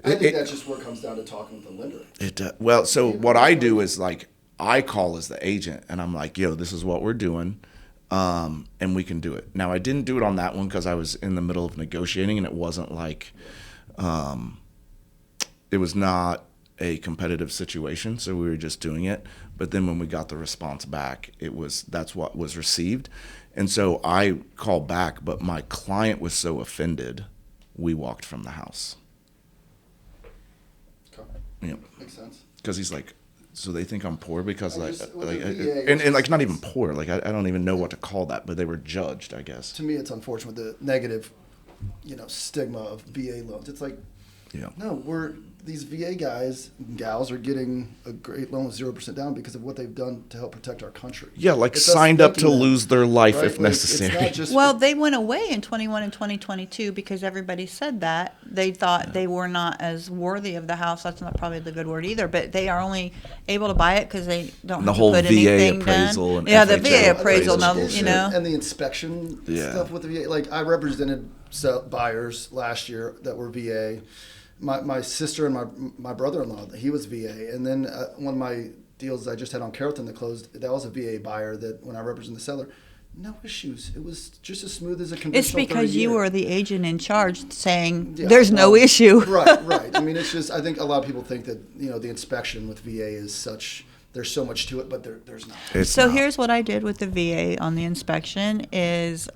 I think that's just where it comes down to talking with the lender. Well, so what I do is like I call as the agent, and I'm like, yo, this is what we're doing, and we can do it. Now, I didn't do it on that one because I was in the middle of negotiating, and it wasn't like, it was not a competitive situation, so we were just doing it. But then when we got the response back, that's what was received. And so I called back, but my client was so offended, we walked from the house. Okay. Yeah. Makes sense. Because he's like, so they think I'm poor because VA, and like not even poor, like I don't even know what to call that, but they were judged, I guess. To me, it's unfortunate the negative, stigma of VA loans. It's like, no, these VA guys and gals are getting a great loan with 0% down because of what they've done to help protect our country. Yeah, like It's us signed up to thinking that, lose their life right? if Like, necessary. It's not just Well, they went away in 21 and 2022 because everybody said that. They thought they were not as worthy of the house. That's not probably the good word either, but they are only able to buy it because they don't The have whole to put VA anything appraisal done. and Yeah, the FHA VA appraisal, bullshit. and the inspection Yeah. stuff with the VA. Like I represented buyers last year that were VA. My sister and my brother-in-law, he was VA, and then one of my deals I just had on Carrollton that closed, that was a VA buyer that when I represented the seller, no issues. It was just as smooth as a conventional. It's because you were the agent in charge saying Yeah, there's no issue. Right. I mean, it's just, I think a lot of people think that, the inspection with VA is such, there's so much to it, but there's not. So here's what I did with the VA on the inspection is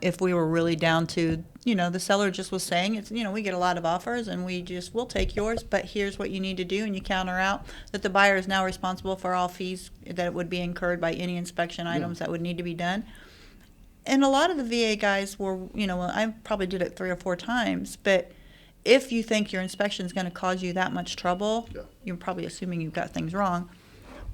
if we were really down to, the seller just was saying, it's, we get a lot of offers and we'll take yours, but here's what you need to do, and you counter out that the buyer is now responsible for all fees that would be incurred by any inspection items that would need to be done. And a lot of the VA guys were, I probably did it 3 or 4 times, but if you think your inspection is going to cause you that much trouble, you're probably assuming you've got things wrong.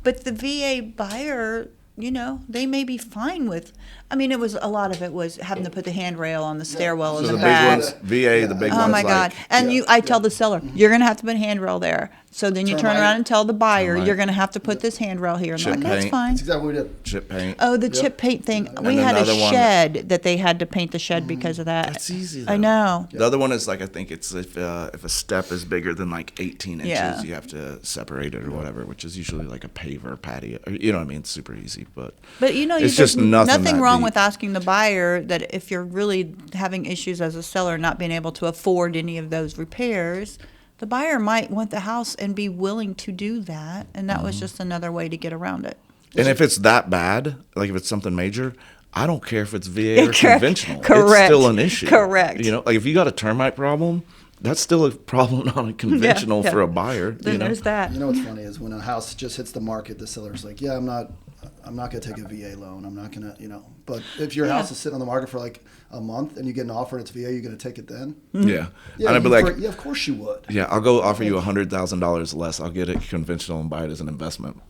But the VA buyer, they may be fine with. I mean, a lot of it was having to put the handrail on the stairwell in So the the back. big ones, VA, the big ones. Oh my God! And I tell the seller, you're going to have to put a handrail there. So then you turn around and tell the buyer, Termite. you're going to have to put this handrail here. And Chip I'm like, that's paint. fine. That's exactly what we did. Chip paint. Oh, the chip paint thing. We then had the a other one- shed that they had to paint the shed because of that. That's easy, I though. know. The other one is like I think it's if a step is bigger than like 18 inches, Yeah. you have to separate it or whatever, which is usually like a paver patio. Or, you know what I mean? It's super easy, but But it's there's just nothing that wrong deep. with asking the buyer that if you're really having issues as a seller not being able to afford any of those repairs, the buyer might want the house and be willing to do that, and that was just another way to get around it. And if it's that bad, like if it's something major, I don't care if it's VA or conventional. Correct. It's still an issue. Correct. Like if you got a termite problem, that's still a problem not a conventional yeah. for a buyer. Then there's that. What's funny is when a house just hits the market, the seller's like, I'm not going to take a VA loan. I'm not going to, But if your house is sitting on the market for like a month and you get an offer and it's VA, you're going to take it then? Yeah. Yeah, And I'd be like, of course you would. yeah, I'll go offer you $100,000 less. I'll get it conventional and buy it as an investment.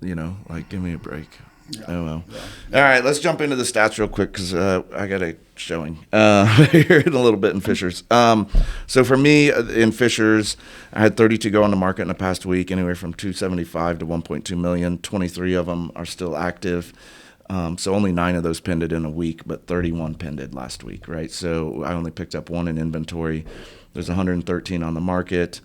Like give me a break. Yeah. Oh well. Yeah. All right, let's jump into the stats real quick because I got a showing here in a little bit in Fishers. So for me in Fishers, I had 32 go on the market in the past week, anywhere from 275 to 1.2 million. 23 of them are still active. So only 9 of those pended in a week, but 31 pended last week, right? So I only picked up 1 in inventory. There's 113 on the market.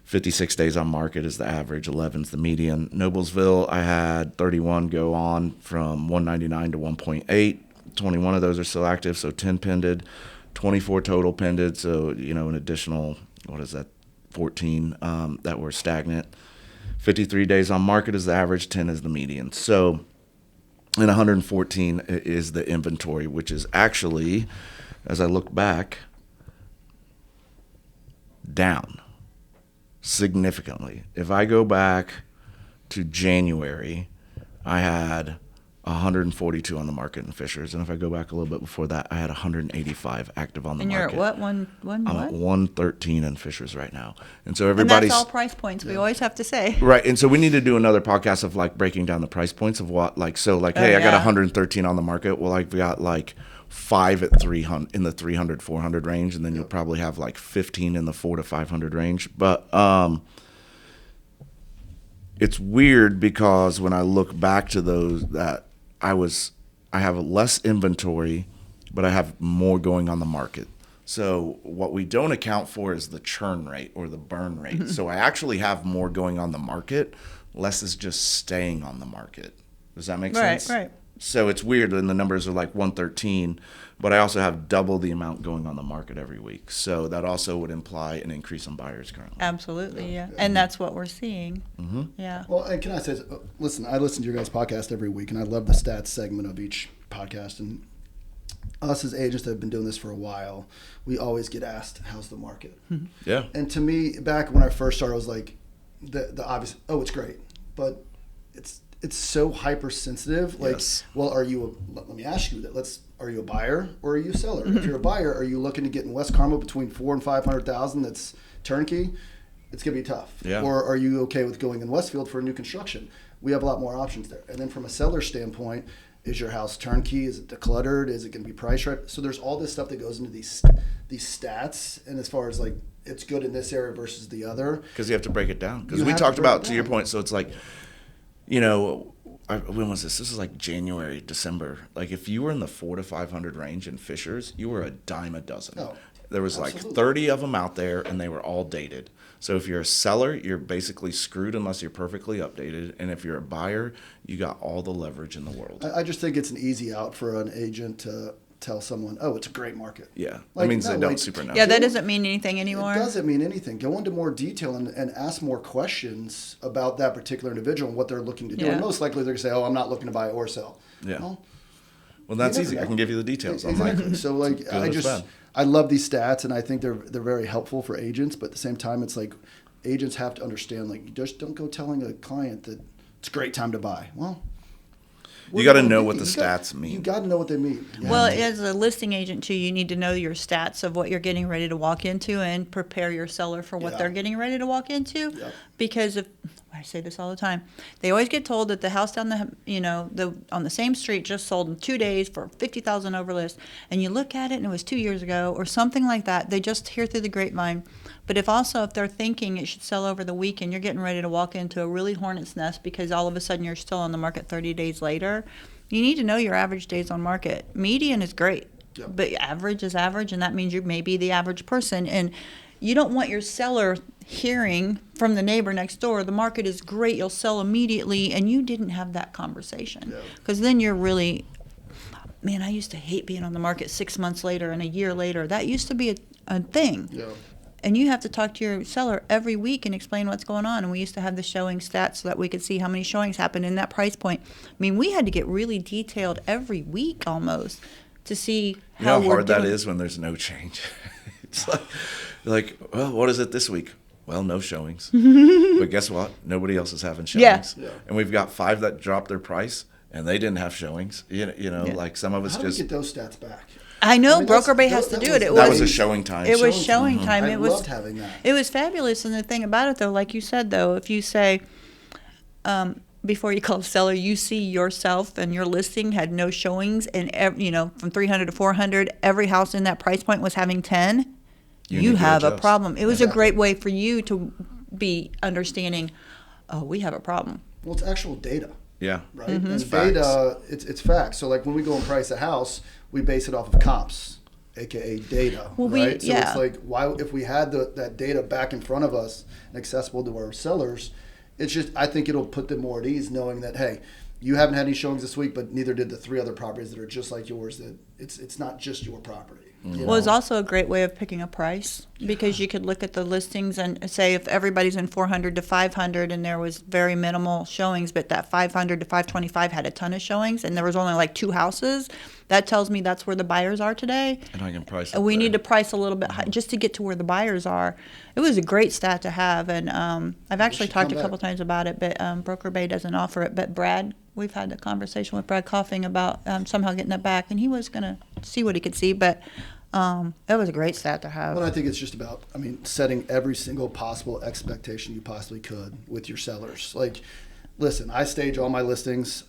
56 days on market is the average. 11's the median. Noblesville, I had 31 go on from 199 to 1.8. 21 of those are still active, so 10 pended. 24 total pended, so an additional 14 that were stagnant. 53 days on market is the average. 10 is the median. So, and 114 is the inventory, which is actually, as I look back, down significantly. If I go back to January, I had 142 on the market in Fishers, and if I go back a little bit before that, I had 185 active on the And market. you're at what? One I'm what? at 113 in Fishers right now, and so And everybody's that's all price points. We always have to say. right. And so we need to do another podcast of like breaking down the price points of what hey, I got yeah. 113 on the market. Well, like we got like 5 at 300 in the 300 400 range, and then you'll probably have like 15 in the 400 to 500 range. But it's weird because when I look back to those, that I have less inventory, but I have more going on the market. So what we don't account for is the churn rate or the burn rate. So I actually have more going on the market, less is just staying on the market. Does that make sense? Right. So it's weird, and the numbers are like 113, but I also have double the amount going on the market every week. So that also would imply an increase in buyers currently. Absolutely, yeah. And that's what we're seeing. Mm-hmm. Yeah. Well, and can I say, listen, I listen to your guys' podcast every week, and I love the stats segment of each podcast. And us as agents that have been doing this for a while, we always get asked, how's the market? Yeah. And to me, back when I first started, I was like, the obvious, oh, it's great. But it's so hypersensitive. Like, Yes. well, let me ask you that. Are you a buyer or are you a seller? If you're a buyer, are you looking to get in West Carmel between $400,000 and $500,000 that's turnkey? It's going to be tough. Yeah. Or are you okay with going in Westfield for a new construction? We have a lot more options there. And then from a seller standpoint, is your house turnkey? Is it decluttered? Is it going to be priced right? So there's all this stuff that goes into these stats. And as far as like, it's good in this area versus the other. Because you have to break it down. Because You we have to talked break about, it to your down. point, so it's like, you know, when was this? This was like January, December. Like if you were in the 400 to 500 range in Fishers, you were a dime a dozen. Oh, there was absolutely. like 30 of them out there, and they were all dated. So if you're a seller, you're basically screwed unless you're perfectly updated. And if you're a buyer, you got all the leverage in the world. I just think it's an easy out for an agent to tell someone, oh, it's a great market. Yeah, Like, that means no, they don't like- super know. Yeah, that doesn't mean anything anymore. It doesn't mean anything. Go into more detail and ask more questions about that particular individual and what they're looking to do. Yeah. And most likely they're going to say, oh, I'm not looking to buy or sell. Yeah. Well, Well, that's you never easy. I know. can give you the details. I'm Exactly. like, So like good as bad. I love these stats and I think they're very helpful for agents, but at the same time it's like agents have to understand, like, you just don't go telling a client that it's a great time to buy. Well, You got to know what the stats mean. You got to know what they mean. You Well, have to. as a listing agent too, you need to know your stats of what you're getting ready to walk into and prepare your seller for what Yeah. they're getting ready to walk into. Yep. Because if I say this all the time, they always get told that the house down on the same street just sold in 2 days for 50,000 over list, and you look at it and it was 2 years ago or something like that. They just hear through the grapevine. But if they're thinking it should sell over the weekend, you're getting ready to walk into a really hornet's nest because all of a sudden you're still on the market 30 days later. You need to know your average days on market. Median is great, Yep. but average is average, and that means you may be the average person. And you don't want your seller hearing from the neighbor next door, the market is great, you'll sell immediately, and you didn't have that conversation. Yeah. Because then you're really, man, I used to hate being on the market 6 months later and a year later. That used to be a thing. Yeah. And you have to talk to your seller every week and explain what's going on. And we used to have the showing stats so that we could see how many showings happened in that price point. I mean, we had to get really detailed every week almost to see You how know how we're hard doing. that is when there's no change. It's like, well, what is it this week? Well, no showings. But guess what? Nobody else is having Yeah. showings. Yeah. And we've got 5 that dropped their price, and they didn't have showings. You know, Yeah. like some of us How do we just. get those stats back? I know I mean, Broker Bay that's- has to that do was- it. It That was was a showing time. It was Showing showing time. time. I It was loved having that. It was fabulous. And the thing about it, though, like you said, though, if you say, before you call the seller, you see yourself and your listing had no showings, and from 300 to 400, every house in that price point was having 10. You You need to have a adjust. problem. It was a Exactly. great way for you to be understanding. Oh, we have a problem. Well, it's actual data. Yeah. Right? Mm-hmm. And It's facts. data, it's facts. So like when we go and price a house, we base it off of comps, aka data. Well, right? So yeah. it's like, why if we had that data back in front of us and accessible to our sellers, it's just, I think it'll put them more at ease knowing that, hey, you haven't had any showings this week, but neither did the 3 other properties that are just like yours, that it's not just your property. you Well, it's know? also a great way of picking a price because you could look at the listings and say if everybody's in 400 to 500 and there was very minimal showings, but that 500 to 525 had a ton of showings and there was only like 2 houses, that tells me that's where the buyers are today. And I can price it. And we there. need to price a little bit high just to get to where the buyers are. It was a great stat to have, and I've actually should talked come a couple back. times about it, but Broker Bay doesn't offer it. But Brad, we've had a conversation with Brad Coughing about somehow getting it back, and he was going to see what he could see, but it was a great stat to have. Well, I think it's just about, setting every single possible expectation you possibly could with your sellers. Like, listen, I stage all my listings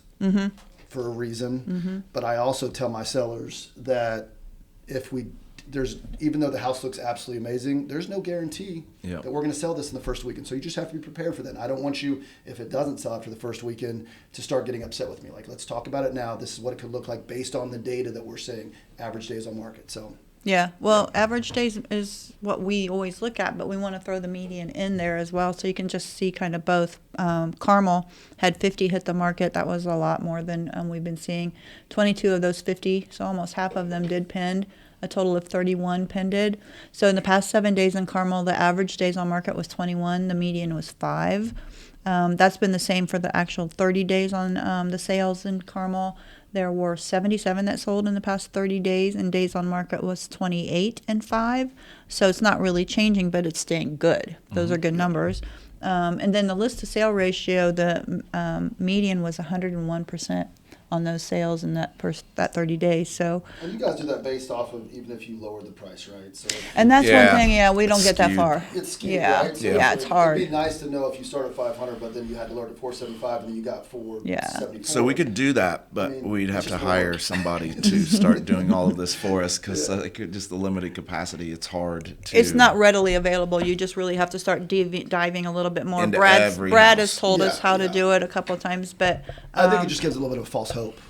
for a reason, but I also tell my sellers that even though the house looks absolutely amazing, there's no guarantee Yeah. that we're going to sell this in the first weekend. So you just have to be prepared for that. And I don't want you, if it doesn't sell after the first weekend, to start getting upset with me. Like, let's talk about it now. This is what it could look like based on the data that we're seeing, average days on market. So Yeah, well, average days is what we always look at, but we want to throw the median in there as well, so you can just see kind of both. Carmel had 50 hit the market. That was a lot more than we've been seeing. 22 of those 50, so almost half of them did pend. A total of 31 pended. So in the past 7 days in Carmel, the average days on market was 21. The median was 5. That's been the same for the actual 30 days on the sales in Carmel. There were 77 that sold in the past 30 days, and days on market was 28 and 5. So it's not really changing, but it's staying good. Those are good numbers. And then the list to sale ratio, the median was 101% on those sales in that 30 days. So, and you guys do that based off of even if you lower the price, right? So, and that's one thing, we don't get that far. It's skewed, yeah, right? So it's hard. It'd be nice to know if you start at 500, but then you had to lower to 475, and then you got 474. So we could do that, but we'd have to hire somebody to start doing all of this for us, because just the limited capacity, it's hard to. It's not readily available. You just really have to start diving a little bit more. Into Brad has told us how to do it a couple of times, but I think it just gives a little bit of false hope.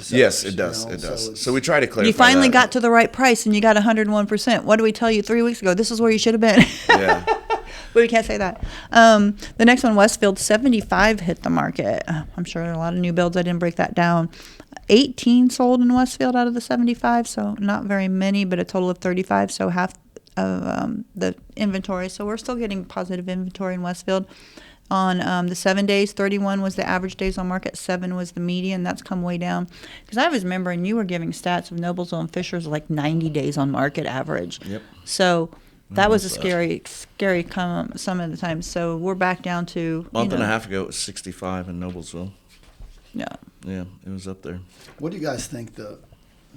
Yes, it does. It does. So we try to clarify. You finally got to the right price, and you got 101%. What did we tell you 3 weeks ago? This is where you should have been. Yeah. But we can't say that. The next one, Westfield, 75 hit the market. I'm sure there are a lot of new builds. I didn't break that down. 18 sold in Westfield out of the 75, so not very many, but a total of 35, so half of the inventory. So we're still getting positive inventory in Westfield. On the 7 days, 31 was the average days on market, 7 was the median. That's come way down. Because I was remembering you were giving stats of Noblesville and Fisher's like 90 days on market average. Yep. So that was a scary come some of the time. So we're back down to month and a half ago, it was 65 in Noblesville. Yeah. Yeah, it was up there. What do you guys think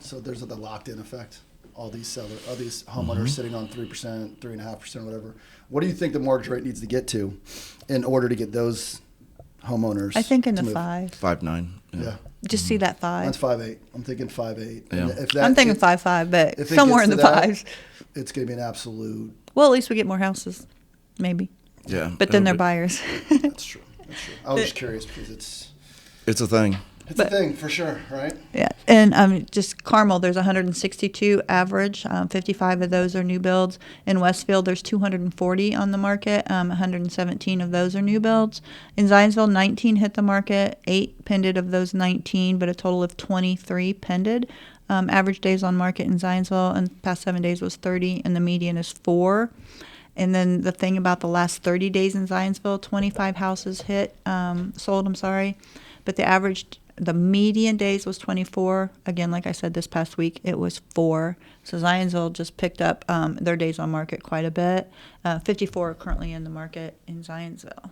so there's the locked-in effect? All these homeowners sitting on 3%, 3.5%, whatever. What do you think the mortgage rate needs to get to in order to get those homeowners? I think in the move? 5. 5.9. Yeah. Just see that 5. That's 5.8. I'm thinking 5.8. Yeah. I'm thinking 5.5, but somewhere in the 5s. It's going to be an absolute. Well, at least we get more houses, maybe. Yeah. But then they're buyers. That's true. I was just curious because it's a thing. It's a thing for sure, right? Yeah, and just Carmel, there's 162 average. 55 of those are new builds. In Westfield, there's 240 on the market. 117 of those are new builds. In Zionsville, 19 hit the market. 8 pended of those 19, but a total of 23 pended. Average days on market in Zionsville in the past 7 days was 30, and the median is 4. And then the thing about the last 30 days in Zionsville, 25 houses sold, but the median days was 24. Again, like I said, this past week, it was 4. So Zionsville just picked up their days on market quite a bit. 54 are currently in the market in Zionsville.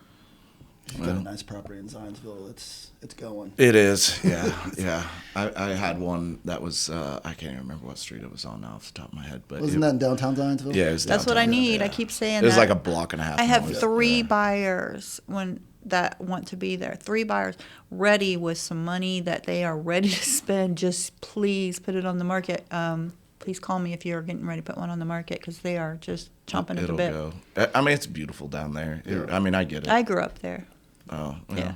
You've got a nice property in Zionsville. It's going. It is, yeah, yeah. I had one that was, I can't even remember what street it was on now off the top of my head. But Wasn't that in downtown Zionsville? Yeah, it was That's what I need. Yeah. I keep saying that. It was like a block and a half. I have 3 buyers that want to be there. 3 buyers ready with some money that they are ready to spend. Just please put it on the market. Please call me if you're getting ready to put one on the market, because they are just chomping at the bit. Go. I mean, it's beautiful down there. I mean, I get it. I grew up there. Oh, well, yeah.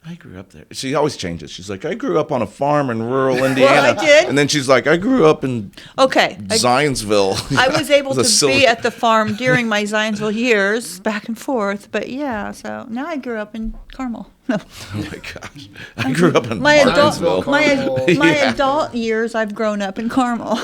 I grew up there. She always changes. She's like, I grew up on a farm in rural Indiana. Well, I did. And then she's like, I grew up in Zionsville. I was able to be at the farm during my Zionsville years, back and forth. But yeah, so now I grew up in Carmel. No. Oh my gosh. I grew up in my Zionsville. My adult years, I've grown up in Carmel.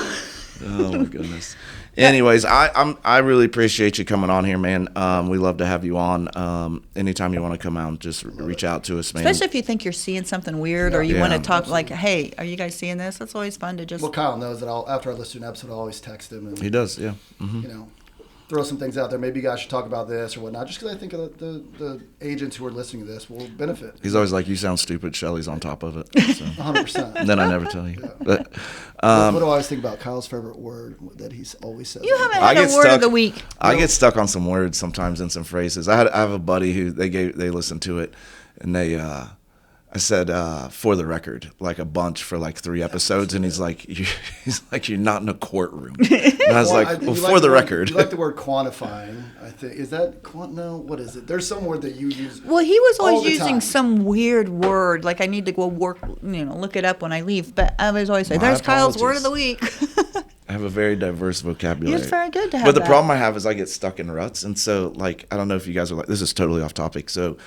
Oh my goodness. Anyways, I really appreciate you coming on here, man. We love to have you on. Anytime you want to come out, just reach out to us, man. Especially if you think you're seeing something weird, or you want to talk like, hey, are you guys seeing this? That's always fun to just. Well, Kyle knows that after I listen to an episode, I'll always text him. And, he does, yeah. Mm-hmm. Throw some things out there. Maybe you guys should talk about this or whatnot, just because I think the agents who are listening to this will benefit. He's always like, you sound stupid. Shelly's on top of it. So. 100%. And then I never tell you. Yeah. But, what do I always think about Kyle's favorite word that he's always says? You haven't had a word of the week. I get stuck on some words sometimes and some phrases. I have a buddy who they listened to it, and I said, for the record, like a bunch for like 3 episodes, and he's like, you're not in a courtroom. And I was like, well, for the record. You like the word quantifying, I think. Is that no? What is it? There's some word that you use. Well, he was always using some weird word, like I need to go look it up when I leave. But I was always say, there's Kyle's word of the week. I have a very diverse vocabulary. It's very good to have But the that. problem I have is I get stuck in ruts. And so, like, I don't know if you guys are like, this is totally off topic. So,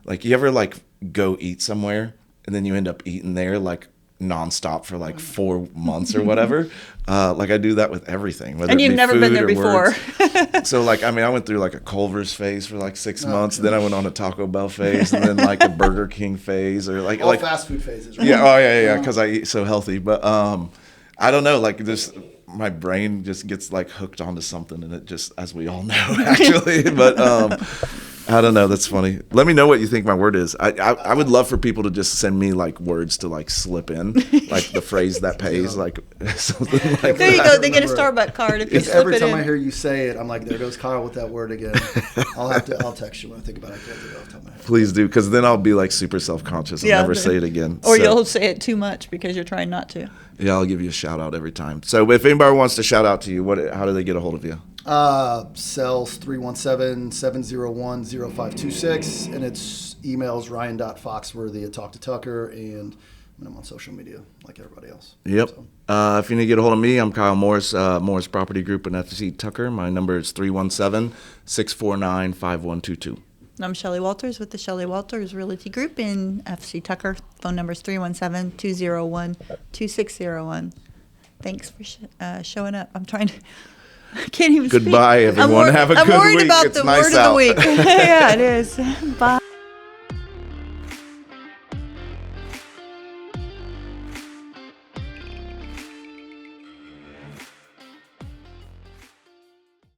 like, you ever, like, go eat somewhere and then you end up eating there, like, nonstop for, like, 4 months or whatever? Like, I do that with everything. Whether And it you've be never been food there or before. words. So, like, I mean, I went through, like, a Culver's phase for, like, 6 months. Then I went on a Taco Bell phase and then, like, a Burger King phase or, like... All fast food phases, right? Yeah, oh, yeah, because I eat so healthy. But, I don't know, like, this... My brain just gets like hooked onto something, and it just, as we all know, actually. But I don't know. That's funny. Let me know what you think my word is. I would love for people to just send me like words to like slip in, like the phrase that pays, like something like There you that. go. They get a Starbucks card if you Because slip every it time in. I hear you say it, I'm like, there goes Kyle with that word again. I'll text you when I think about it. I can't think off the top of my head. Please do, because then I'll be like super self-conscious and never say it again. Or So, you'll say it too much because you're trying not to. yeah, I'll give you a shout out every time. So if anybody wants to shout out to you, how do they get a hold of you? Cells 317-701-0526, and it's emails Ryan.Foxworthy at Talk to Tucker, and I'm on social media like everybody else. Yep. So. If you need to get a hold of me, I'm Kyle Morris, Morris Property Group and FC Tucker. My number is 317-649-5122. I'm Shelly Walters with the Shelly Walters Realty Group in FC Tucker. Phone number is 317-201-2601. Thanks for showing up. I can't even speak. Goodbye, everyone. Have a good I'm worried week. about It's the nice word of out. the week. Yeah, it is. Bye.